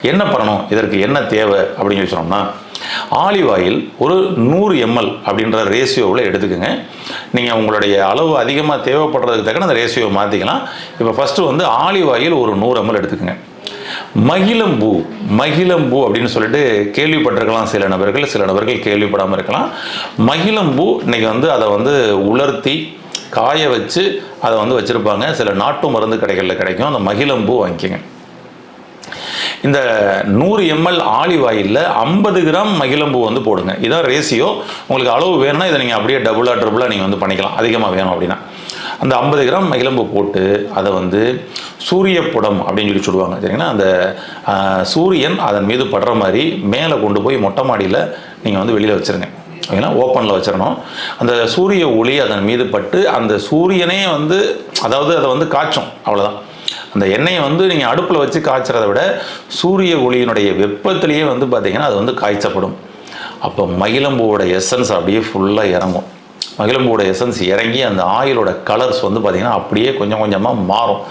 என்ன பண்ணணும், இதற்கு என்ன தேவை அப்படின்னு சொன்னோம்னா, ஆலிவ் ஆயில் ஒரு 100 ml அப்படின்ற ரேஷியோவில் எடுத்துக்கோங்க. நீங்கள் உங்களுடைய அளவு அதிகமாக தேவைப்படுறதுக்கு தக்கன அந்த ரேஷியோவை மாற்றிக்கலாம். இப்போ ஃபஸ்ட்டு வந்து ஆலிவ் ஆயில் ஒரு 100 ml எடுத்துக்கோங்க. மகிழம்பூ அப்படின்னு சொல்லிட்டு கேள்விப்பட்டிருக்கலாம் சில நபர்கள் கேள்விப்படாமல் இருக்கலாம். மகிழம்பூ இன்னைக்கு வந்து அதை வந்து உலர்த்தி காய வச்சு அதை வந்து வச்சுருப்பாங்க. சில நாட்டு மருந்து கடைகளில் கிடைக்கும். அந்த மகிழம்பூ வாங்கிக்கோங்க. இந்த 100 ml ஆலிவ் ஆயிலில் 50 கிராம் மகிழம்பூ வந்து போடுங்க. இதான் ரேஷியோ. உங்களுக்கு அளவு வேணும்னா இதை நீங்கள் அப்படியே ட்ரிபிளாக நீங்கள் வந்து பண்ணிக்கலாம். அதிகமாக வேணும் அப்படின்னா அந்த 50 கிராம் மகிழம்பூ போட்டு அதை வந்து சூரியப்புடம் அப்படின்னு சொல்லுவாங்க. சரிங்களா? அந்த சூரியன் அதன் மீது படுற மாதிரி மேலே கொண்டு போய் மொட்டை மாடியில் நீங்கள் வந்து வெளியில் வச்சுருங்க. ஓகேங்களா? ஓப்பனில் வச்சிடணும். அந்த சூரிய ஒளி அதன் மீது பட்டு அந்த சூரியனே வந்து அதாவது அதை வந்து காய்ச்சும். அவ்வளோதான். அந்த எண்ணெயை வந்து நீங்கள் அடுப்பில் வச்சு காய்ச்சறதை விட சூரிய ஒளியினுடைய வெப்பத்திலேயே வந்து பார்த்திங்கன்னா அது வந்து காய்ச்சப்படும். அப்போ மகிழம்பூவோட எசன்ஸ் அப்படியே ஃபுல்லாக இறங்கும். மகிழம்பூவோட எசன்ஸ் இறங்கி அந்த ஆயிலோட கலர்ஸ் வந்து பார்த்திங்கன்னா அப்படியே கொஞ்சம் கொஞ்சமாக மாறும்.